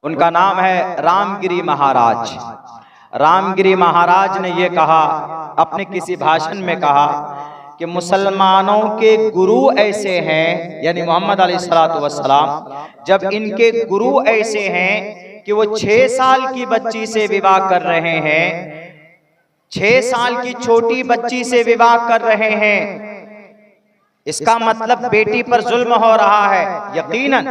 उनका नाम है रामगिरी महाराज। रामगिरी महाराज ने ये कहा, अपने किसी भाषण में कहा कि मुसलमानों के गुरु ऐसे हैं, यानी मोहम्मद अलैहिस्सलातु वस्सलाम, जब इनके गुरु ऐसे हैं कि वो 6 साल की बच्ची से विवाह कर रहे हैं, 6 साल की छोटी बच्ची से विवाह कर रहे हैं, इसका मतलब बेटी पर जुल्म हो रहा है। यकीनन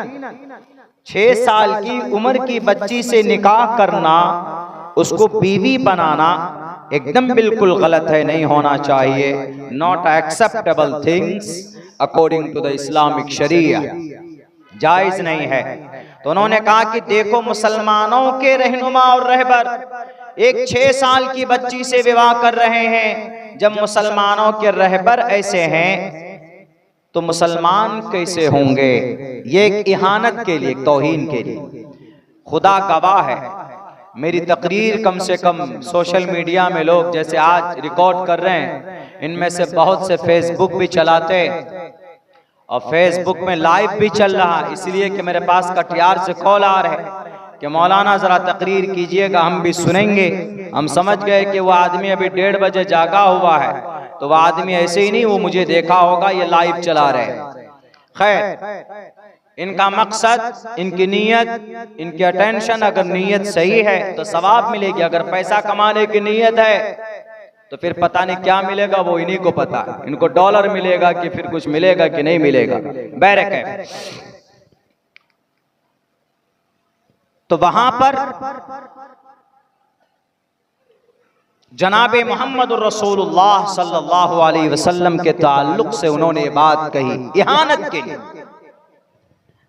6 साल की उम्र की बच्ची से निकाह करना, उसको बीवी बनाना एकदम बिल्कुल गलत है, नहीं होना चाहिए। Not acceptable things according to the Islamic शरीया, जायज नहीं है। तो उन्होंने कहा कि देखो, मुसलमानों के रहनुमा और रहबर एक 6 साल की बच्ची से विवाह कर रहे हैं। जब मुसलमानों के रहबर ऐसे हैं तो मुसलमान कैसे होंगे? ये एक इहानत के लिए, तौहीन के लिए। खुदा गवाह है, मेरी तकरीर कम से कम सोशल मीडिया में लोग जैसे आज रिकॉर्ड कर रहे हैं, इनमें से बहुत से फेसबुक भी चलाते और फेसबुक में लाइव भी चल रहा, इसलिए कि मेरे पास कटिहार से कॉल आ रहे हैं कि मौलाना जरा तकरीर कीजिएगा, हम भी सुनेंगे। हम समझ गए कि वो आदमी अभी 1:30 बजे जागा हुआ है, तो वह आदमी ऐसे ही नहीं, वो मुझे देखा होगा, ये लाइव चला रहे हैं। खैर, इनका मकसद, इनकी नीयत, इनकी अटेंशन, अगर नीयत सही है तो सवाब मिलेगी। अगर पैसा कमाने की नीयत है तो फिर पता नहीं क्या मिलेगा, वो इन्हीं को पता है। इनको डॉलर मिलेगा कि फिर कुछ मिलेगा कि नहीं मिलेगा, बैरक है। तो वहां पर जनाबे मोहम्मद रसूलुल्लाह सल्लल्लाहु अलैहि वसल्लम के ताल्लुक से उन्होंने बात कही, इहानत के लिए,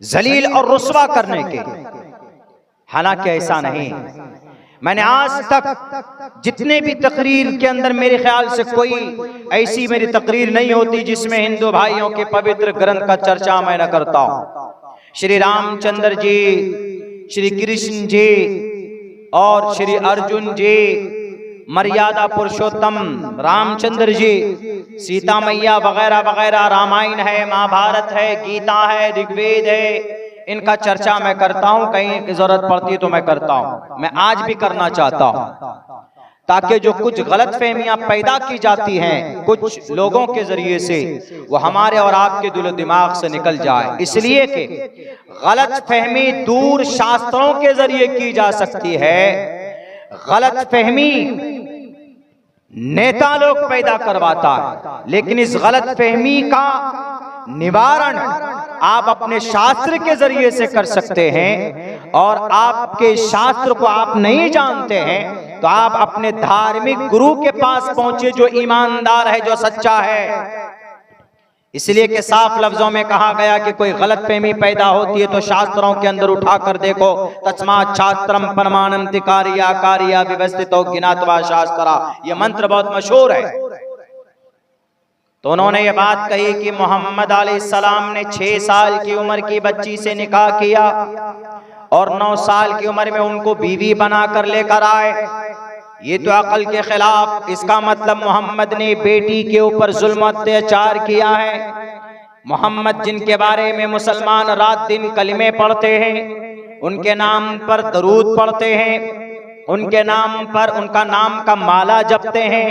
जलील और रुस्वा करने के। हालांकि ऐसा नहीं, मैंने आज तक जितने भी तकरीर के अंदर, मेरे ख्याल से कोई ऐसी मेरी तकरीर नहीं होती जिसमें हिंदू भाइयों के पवित्र ग्रंथ का चर्चा मैं न करता हूं। श्री रामचंद्र जी, श्री कृष्ण जी और श्री अर्जुन जी, मर्यादा पुरुषोत्तम रामचंद्र जी, सीता मैया वगैरह वगैरह, रामायण है, महाभारत है, गीता है, ऋग्वेद है, इनका चर्चा मैं करता हूं। कहीं की जरूरत पड़ती तो मैं करता हूं, मैं आज भी करना चाहता हूं, ताकि जो कुछ गलत फहमियां पैदा की जाती हैं कुछ लोगों के जरिए से, वो हमारे और आपके दिलो दिमाग से निकल जाए। इसलिए कि गलत फहमी दूर शास्त्रों के जरिए की जा सकती है, गलत फहमी नेता लोग पैदा करवाता है, लेकिन इस गलत फहमी का निवारण आप अपने शास्त्र के जरिए से कर सकते हैं। और आपके शास्त्र को आप नहीं जानते हैं तो आप अपने धार्मिक गुरु के पास पहुंचे, जो ईमानदार है, जो सच्चा है। इसलिए कि साफ लफ्जों में कहा गया कि कोई गलतफहमी पैदा होती है तो शास्त्रों के अंदर उठा कर देखो। तस्मात् शास्त्रम परमानंति कार्या कार्या व्यवस्थितो ज्ञात्वा शास्त्रा, ये मंत्र बहुत मशहूर है। तो उन्होंने ये बात कही कि मोहम्मद अलैहिस्सलाम ने 6 साल की उम्र की बच्ची से निकाह किया और 9 साल की उम्र में उनको बीवी बनाकर लेकर आए। ये तो अकल के खिलाफ। इसका मतलब मोहम्मद ने बेटी के ऊपर जुल्म अत्याचार किया है। मोहम्मद जिनके बारे में मुसलमान रात दिन कलिमे पढ़ते हैं, उनके नाम पर दरूद पढ़ते हैं, उनके नाम पर उनका नाम का माला जपते हैं,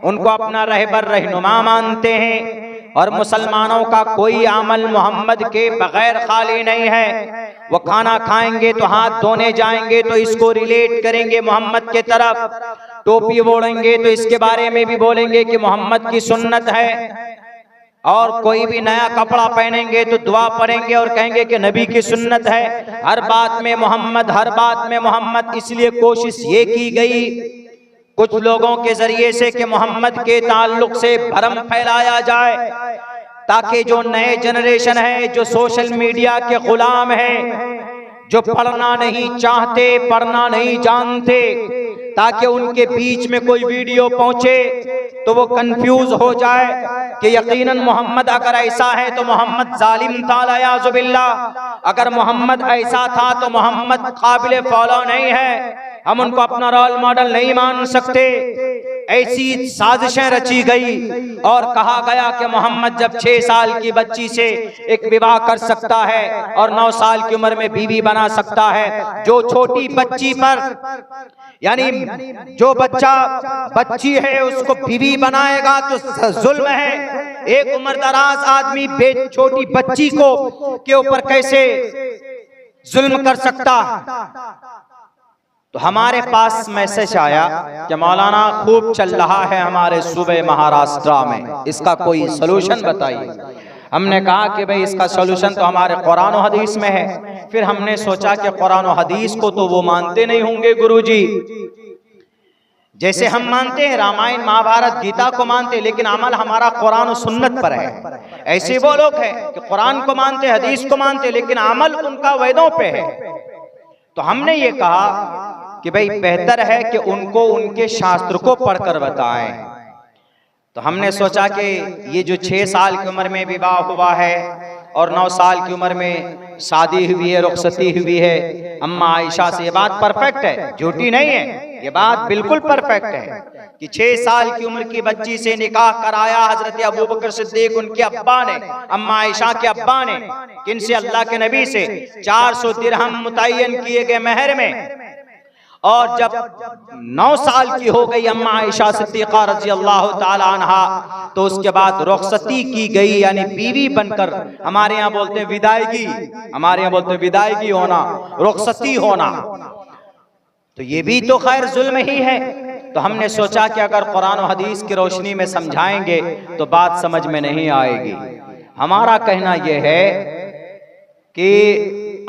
उनको अपना रहबर रहनुमा मानते हैं, और मुसलमानों का कोई अमल मोहम्मद के बगैर खाली नहीं है। वो खाना खाएंगे तो हाथ धोने जाएंगे तो इसको रिलेट करेंगे मोहम्मद के तरफ, टोपी ओढ़ेंगे तो इसके बारे में भी बोलेंगे कि मोहम्मद की सुन्नत है, और कोई भी नया कपड़ा पहनेंगे तो दुआ पढ़ेंगे और कहेंगे कि नबी की सुन्नत है। हर बात में मोहम्मद, हर बात में मोहम्मद। इसलिए कोशिश ये की गई कुछ लोगों के जरिए से कि मोहम्मद के ताल्लुक से भरम फैलाया जाए, ताकि जो नए जनरेशन है, जो सोशल मीडिया के गुलाम हैं, जो पढ़ना नहीं चाहते, पढ़ना नहीं जानते, ताकि उनके बीच में कोई वीडियो पहुंचे तो वो कंफ्यूज हो जाए कि यकीनन मोहम्मद अगर ऐसा है तो मोहम्मद जालिम था याज़ु बिल्लाह, अगर मोहम्मद ऐसा था तो मोहम्मद काबिल फॉलो नहीं है, हम उनको अपना रोल मॉडल नहीं मान सकते। ऐसी साजिशें रची गई और कहा गया कि मोहम्मद जब 6 साल की बच्ची से एक विवाह कर सकता है और 9 साल की उम्र में बीवी बना सकता है। जो छोटी बच्ची पर यानी जो बच्ची है उसको बीवी बनाएगा तो जुल्म है। एक उम्रदराज आदमी छोटी बच्ची को के ऊपर कैसे जुल्म कर सकता। तो हमारे पास मैसेज आया कि मौलाना खूब चल रहा है हमारे सूबे महाराष्ट्र में, इसका कोई सलूशन बताइए। हमने कहा कि भाई इसका सलूशन तो हमारे कुरान और हदीस में है। फिर हमने सोचा कि कुरान और हदीस को तो वो मानते नहीं होंगे गुरुजी, जैसे हम मानते हैं रामायण महाभारत गीता को मानते, लेकिन अमल हमारा कुरान और सुन्नत पर है। ऐसे वो लोग हैं कि कुरान को मानते, हदीस को मानते, लेकिन अमल उनका वेदों पे है। तो हमने ये कहा कि भाई बेहतर है कि उनको उनके शास्त्र को पढ़कर बताएं। तो हमने सोचा कि ये जो 6 साल की उम्र में विवाह हुआ है और 9 साल की उम्र में शादी हुई है, रुखसती हुई है अम्मा आयशा से, ये बात परफेक्ट है, झूठी नहीं है, ये बात बिल्कुल परफेक्ट है कि 6 साल की उम्र की बच्ची से निकाह कराया हजरत अबू बकर सिद्दीक उनके अब्बा ने, अम्मा आयशा के अब्बा ने। किनसे? अल्लाह के नबी से। 400 दिरहम मुतय्यन किए गए महर में। और जब 9 साल की हो गई अम्मा आयशा सिद्दीक़ा रज़ी अल्लाह ताला अन्हा, तो उसके बाद रुखसती की गई, यानी बीवी बनकर, हमारे यहाँ बोलते हैं विदायगी, हमारे यहाँ बोलते हैं विदायगी होना, रुखसती होना। तो ये भी तो खैर जुल्म ही है। तो हमने सोचा कि अगर कुरान और हदीस की रोशनी में समझाएंगे तो बात समझ में नहीं आएगी। हमारा कहना यह है कि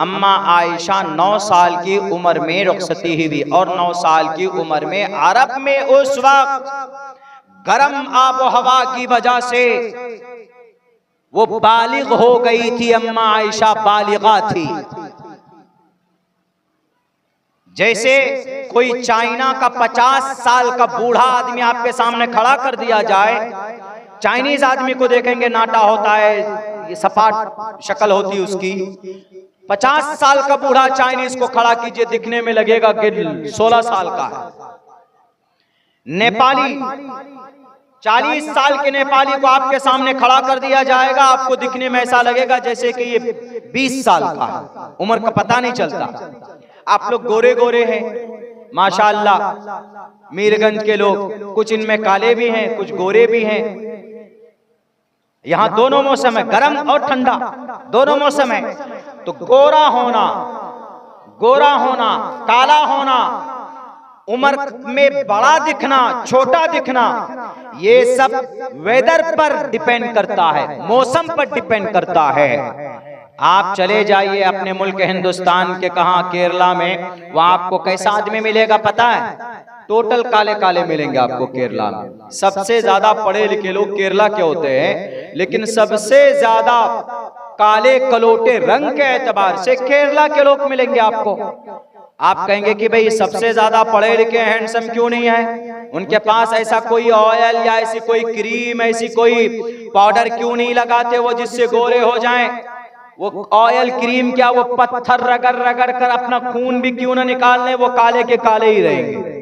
अम्मा आयशा 9 साल की उम्र में रुखसती हुई और 9 साल की उम्र में अरब में उस वक्त गर्म आबो हवा की वजह से वो बालिग हो गई थी। अम्मा आयशा बालिगा थी। जैसे कोई चाइना का 50 साल का बूढ़ा आदमी आपके सामने खड़ा कर दिया जाए, चाइनीज आदमी को देखेंगे नाटा होता है, ये सपाट शक्ल होती उसकी। 50 साल का बूढ़ा चाइनीज को खड़ा कीजिए, दिखने में लगेगा कि 16 साल का है। नेपाली 40 साल के नेपाली को आपके सामने खड़ा कर दिया जाएगा, आपको दिखने में ऐसा लगेगा जैसे कि ये 20 साल का है, उम्र का पता नहीं चलता। आप लोग गोरे गोरे हैं माशाअल्लाह, मीरगंज के लोग, कुछ इनमें काले भी हैं, कुछ गोरे भी हैं। यहाँ दोनों मौसम है, गर्म और ठंडा दोनों मौसम है। तो गोरा होना, काला होना, उम्र में बड़ा दिखना, छोटा दिखना, ये सब वेदर पर डिपेंड करता है, मौसम पर डिपेंड करता है। आप चले जाइए अपने मुल्क हिंदुस्तान के, कहा केरला में, वहां आपको कैसा आदमी मिलेगा पता है? टोटल काले काले मिलेंगे आपको केरला में। सबसे ज्यादा पढ़े लिखे लोग केरला के होते हैं, लेकिन सबसे ज्यादा काले कलोटे रंग के एतबार से केरला के लोग मिलेंगे आपको। आप कहेंगे कि भाई सबसे ज्यादा पढ़े लिखे हैंडसम क्यों नहीं है? उनके पास ऐसा कोई ऑयल या ऐसी कोई क्रीम, ऐसी कोई पाउडर क्यों नहीं लगाते वो जिससे गोरे हो जाएं? वो ऑयल क्रीम क्या, वो पत्थर रगड़ रगड़ कर अपना खून भी क्यों ना निकाल लें, वो काले के काले ही रहेंगे।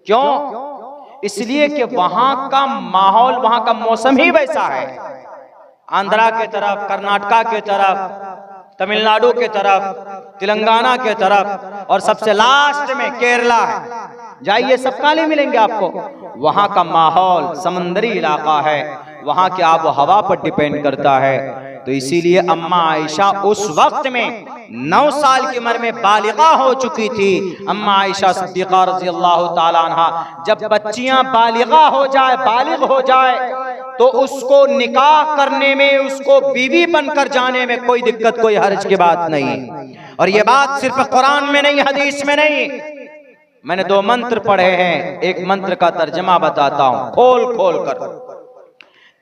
क्यों? इसलिए कि वहां का माहौल, वहां का मौसम ही वैसा है। आंध्रा के तरफ, कर्नाटका के तरफ, तमिलनाडु के तरफ, तेलंगाना के तरफ, और सबसे लास्ट में केरला है। जाइए सब काले मिलेंगे आपको। वहां का माहौल समंदरी इलाका है, वहां की आबो हवा पर डिपेंड करता है। तो इसीलिए अम्मा आयशा उस वक्त में 9 साल की उम्र में बालिगा हो चुकी थी। अम्मा आयशा सिद्दीक़ा रज़ी अल्लाह ताला अन्हा, जब बच्चियां बालिगा हो जाए, बालिग हो जाए, तो उसको निकाह करने में, उसको बीवी बनकर जाने में कोई दिक्कत, कोई हर्ज की बात नहीं। और ये बात सिर्फ कुरान में नहीं, हदीस में नहीं। मैंने 2 मंत्र पढ़े हैं, एक मंत्र का तर्जमा बताता हूं खोल खोल कर।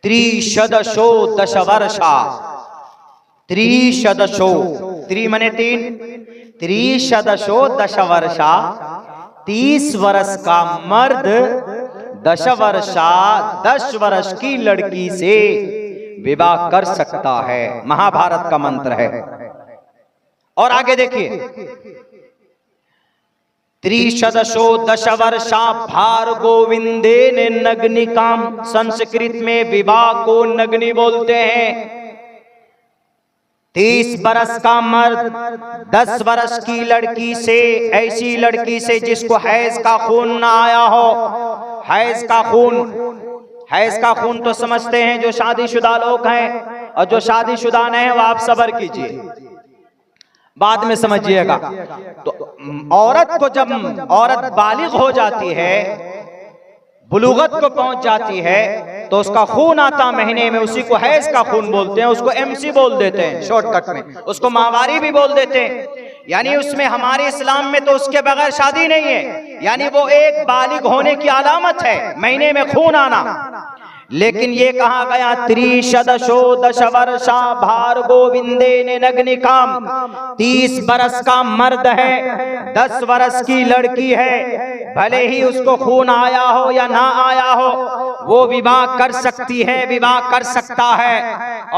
त्रिशदशो दशवर्षा, त्रिशदशो, त्रि मने 3, त्रिशदशो दशवर्षा, 30 वर्ष का मर्द 10 वर्ष की लड़की से विवाह कर सकता है। महाभारत का मंत्र है। और आगे देखिए, त्रिशदशो दशवर्षा भार्गोविंदेन नग्निकाम। संस्कृत में विवाह को नग्नि बोलते हैं। 30 बरस का मर्द 10 बरस की लड़की से, ऐसी लड़की से जिसको हैज का खून ना आया हो, हैज का खून तो समझते हैं जो शादीशुदा लोग हैं, और जो शादीशुदा नहीं है वो आप सब्र कीजिए, बाद में समझिएगा। तो औरत को जब औरत बालिग हो जाती है, बुलूगत को पहुंच जाती है, तो उसका खून आता महीने में, उसी को हैज का खून बोलते हैं। उसको एमसी बोल देते हैं शॉर्टकट में, उसको माहवारी भी बोल देते हैं। यानी उसमें हमारे इस्लाम में तो उसके बगैर शादी नहीं है, यानी वो एक बालिग होने की अलामत है, महीने में खून आना। लेकिन ये कहा गया त्रिशदशो दशवर्षा भार्गोविंदेन नग्निकाम। 30 बरस का मर्द है, 10 बरस की लड़की है, भले ही उसको खून आया हो या ना आया हो, वो विवाह कर सकती है, विवाह कर सकता है।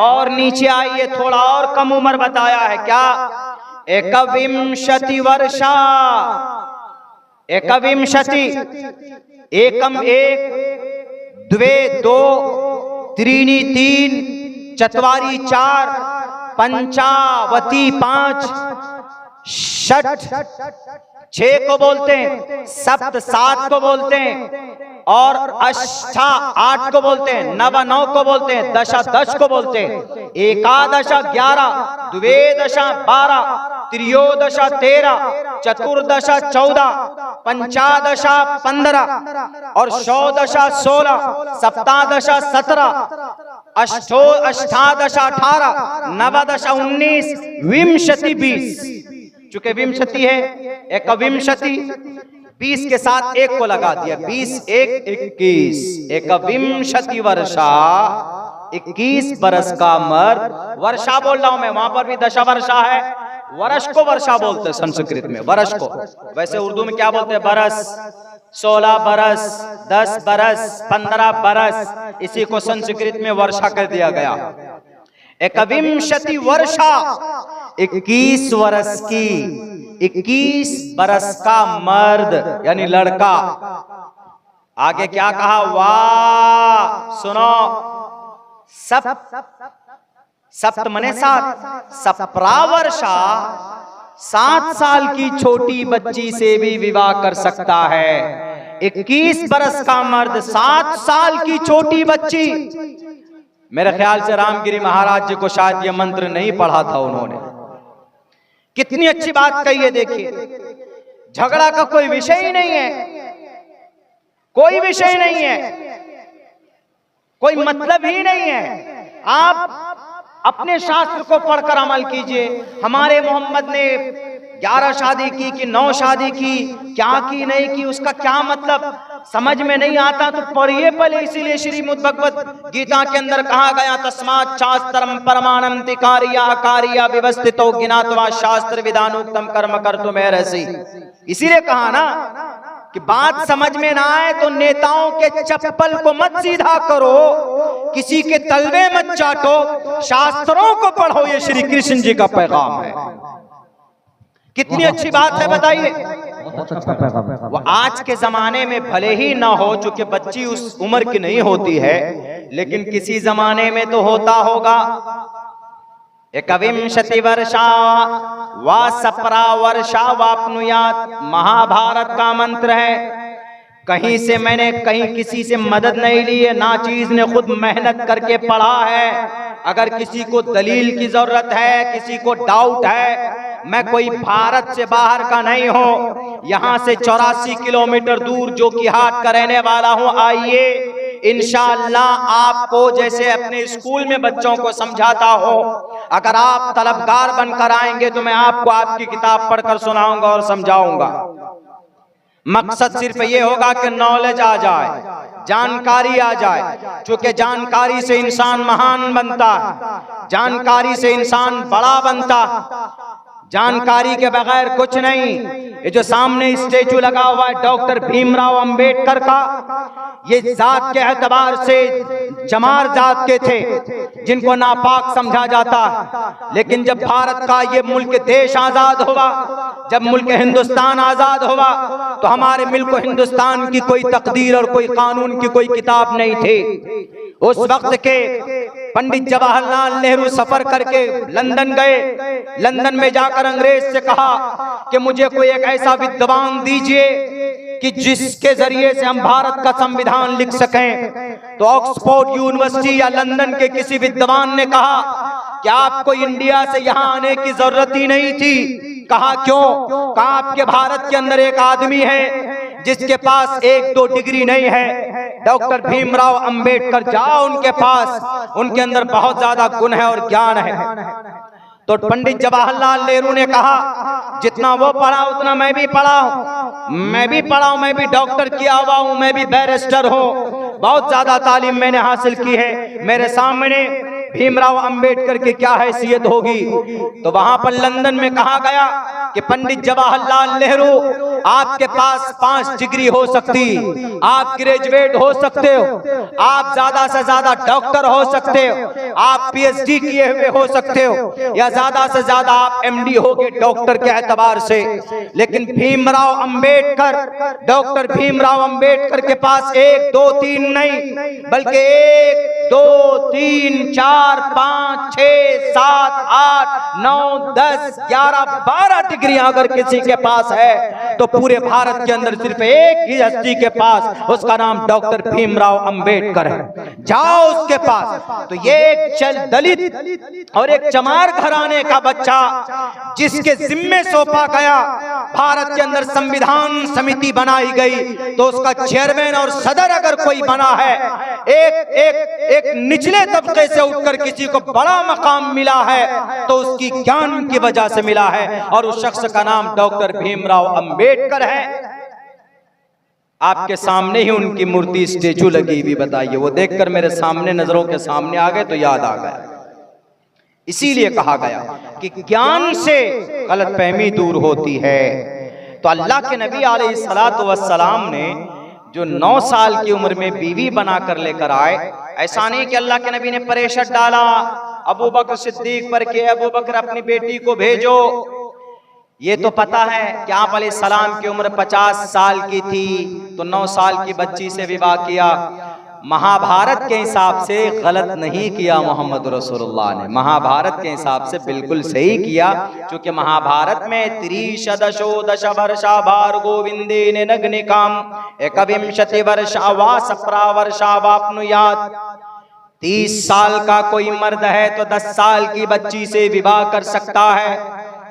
और नीचे आइए, थोड़ा और कम उम्र बताया है, क्या? 21 वर्षा, 21, एकम 1, द्वे 2, त्रीणि 3, चत्वारि 4, पंचावती 5, षट 6 को बोलते हैं, सप्त 7 को बोलते हैं, और अष्टा 8 को बोलते हैं, नव 9 को बोलते हैं, दशा 10 को बोलते हैं, एकादशा 11, द्वेदशा 12, त्रियोदशा 13, चतुर्दशा 14, पंचादशा 15, और षोडशा 16, सप्तादशा 17, अष्टादशा 18, नवदशा 19, विंशति 20। चूंकि विंशति है, 21, 20 के साथ 1 को लगा दिया, 20 1 21, 21 वर्षा, 21 बरस का मर्द। वर्षा बोल रहा हूं मैं, वहां पर भी दशा वर्षा है, वर्ष को वर्षा बोलते हैं संस्कृत में, वर्ष को। वैसे उर्दू में क्या बोलते हैं? बरस, 16 बरस, 10 बरस, 15 बरस, इसी को संस्कृत में वर्षा कर दिया गया। 21 वर्षा, 21 वर्ष की, 21 बरस का मर्द यानी लड़का। आगे क्या कहा? वाह, सुनो, सप्त मने 7, सप्रावर्षा, 7 साल की छोटी बच्ची से भी विवाह कर सकता है। 21 बरस का मर्द, 7 साल की छोटी बच्ची। मेरे ख्याल से रामगिरी महाराज जी को शायद ये मंत्र नहीं पढ़ा था उन्होंने। कितनी अच्छी बात कही है, देखिए। झगड़ा का कोई विषय ही नहीं है, कोई विषय नहीं है, कोई मतलब ही नहीं है। आप अपने शास्त्र को पढ़कर अमल कीजिए। हमारे मोहम्मद ने 11 शादी की कि 9 शादी की, क्या की नहीं की, उसका क्या मतलब समझ में नहीं आता तो पढ़िए पहले। इसीलिए श्रीमद् भगवत गीता के अंदर कहा गया, तस्मात् शास्त्रम परमानंति कार्या कार्या व्यवस्थितो ज्ञात्वा शास्त्र विधानोक्तम कर्म कर्तुमर्हसि। इसीलिए कहा ना कि बात समझ में ना आए तो नेताओं के चप्पल को मत सीधा करो, किसी के तलवे मत चाटो, शास्त्रों को पढ़ो। ये श्री कृष्ण जी का पैगाम है। कितनी अच्छी बात है, बताइए। वो आज के जमाने में भले ही ना हो, चूंकि बच्ची उस उम्र की नहीं होती है, लेकिन किसी जमाने में तो होता होगा। 21 वर्षा वा सप्रा वर्षा वाप्नुयात्, महाभारत का मंत्र है। कहीं से मैंने कहीं किसी से मदद नहीं ली है, ना चीज ने खुद मेहनत करके पढ़ा है। अगर किसी को दलील की जरूरत है, किसी को डाउट है, मैं कोई भारत से बाहर का नहीं हूँ, यहाँ से 84 किलोमीटर दूर जो कि हाट का रहने वाला हूँ। आइए, इंशाअल्लाह आपको जैसे अपने स्कूल में बच्चों को समझाता हो, अगर आप तलबगार बनकर आएंगे तो मैं आपको आपकी किताब पढ़कर सुनाऊंगा और समझाऊंगा। मकसद सिर्फ ये होगा कि नॉलेज आ जाए, जानकारी आ जाए, क्योंकि जानकारी से इंसान महान बनता है, जानकारी से इंसान बड़ा बनता है। जानकारी के बगैर कुछ नहीं। ये जो सामने स्टेचू लगा हुआ है डॉक्टर भीमराव अंबेडकर का, ये जात के एतबार से जमार जात के थे, जिनको नापाक समझा जाता है। लेकिन जब भारत का ये मुल्क देश आजाद हुआ, जब मुल्क हिंदुस्तान आजाद हुआ, तो हमारे मुल्क हिंदुस्तान की कोई तकदीर और कोई कानून की कोई किताब नहीं थी। उस वक्त के पंडित जवाहरलाल नेहरू सफर करके लंदन गए। लंदन में जाकर अंग्रेज से कहा कि मुझे कोई एक ऐसा विद्वान दीजिए कि जिसके जरिए से हम भारत का संविधान लिख सकें। तो ऑक्सफोर्ड यूनिवर्सिटी या लंदन के किसी विद्वान ने कहा कि आपको इंडिया से यहाँ आने की जरूरत ही नहीं थी। कहा क्यों? कहा आपके भारत के अंदर एक आदमी है जिसके पास 1-2 डिग्री नहीं है, डॉक्टर भीमराव अंबेडकर, जाओ उनके पास, उनके अंदर बहुत ज्यादा गुण है और ज्ञान है। तो पंडित जवाहरलाल नेहरू ने कहा जितना वो पढ़ा उतना मैं भी पढ़ा हूं, मैं भी डॉक्टर किया हुआ हूं, मैं भी बैरिस्टर हूं, बहुत ज्यादा तालीम मैंने हासिल की है, मेरे सामने भीमराव अंबेडकर की क्या हैसियत होगी। तो वहां पर लंदन में कहा गया कि पंडित जवाहरलाल नेहरू, आपके पास 5 डिग्री हो सकती, आप ग्रेजुएट हो सकते हो, आप ज्यादा से ज्यादा डॉक्टर हो सकते हो, आप पीएचडी किए हुए हो सकते हो, या ज्यादा से ज्यादा आप एमडी होगे डॉक्टर के एतबार से। लेकिन भीमराव अंबेडकर, डॉक्टर भीमराव अंबेडकर के पास 1, 2, 3 नहीं, बल्कि 1, 2, 3, 4, 5, 6, 7, 8, 9, 10, 11, 12 डिग्रियां अगर किसी के पास है तो पूरे भारत के अंदर सिर्फ एक ही हस्ती के पास, उसका नाम डॉक्टर भीमराव अंबेडकर है। जाओ उसके पास। तो ये एक दलित और एक चमार घराने का बच्चा जिसके जिम्मे सौंपा गया, भारत के अंदर संविधान समिति बनाई गई, तो उसका चेयरमैन और सदर अगर कोई बना है, एक निचले तबके से उठकर किसी को बड़ा मकाम मिला है, तो उसकी ज्ञान की वजह से मिला है, और उस शख्स का नाम डॉक्टर भीमराव अंबेडकर है। आपके सामने ही उनकी मूर्ति स्टेचू लगी हुई, बताइए, वो देखकर मेरे सामने नजरों के सामने आ गए तो याद आ गया। इसीलिए कहा गया कि ज्ञान से गलतफहमी दूर होती है। तो अल्लाह के नबी अलैहिस्सलातु वस्सलाम ने जो 9 साल की उम्र में बीवी बनाकर लेकर आए, ऐसा नहीं कि अल्लाह के नबी ने प्रेशर डाला अबू बकर सिद्दीक पर कि अबू बकर अपनी बेटी को भेजो। ये तो पता है कि आप अलैहिस्सलाम की उम्र 50 साल की थी, तो 9 साल की बच्ची से विवाह किया। महाभारत के हिसाब से गलत नहीं किया मोहम्मद रसूलुल्लाह ने, महाभारत के हिसाब से बिल्कुल सही किया, क्योंकि महाभारत में 30 वर्षा भार्गो विंदेन नग्निकाम 21 वर्षा वा 17 वर्षा वाप्नुयात्। 30 साल का कोई मर्द है तो 10 साल की बच्ची से विवाह कर सकता है,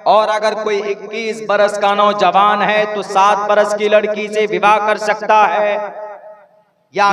और अगर कोई 21 बरस का नौजवान है तो 7 बरस की लड़की से विवाह कर सकता है। या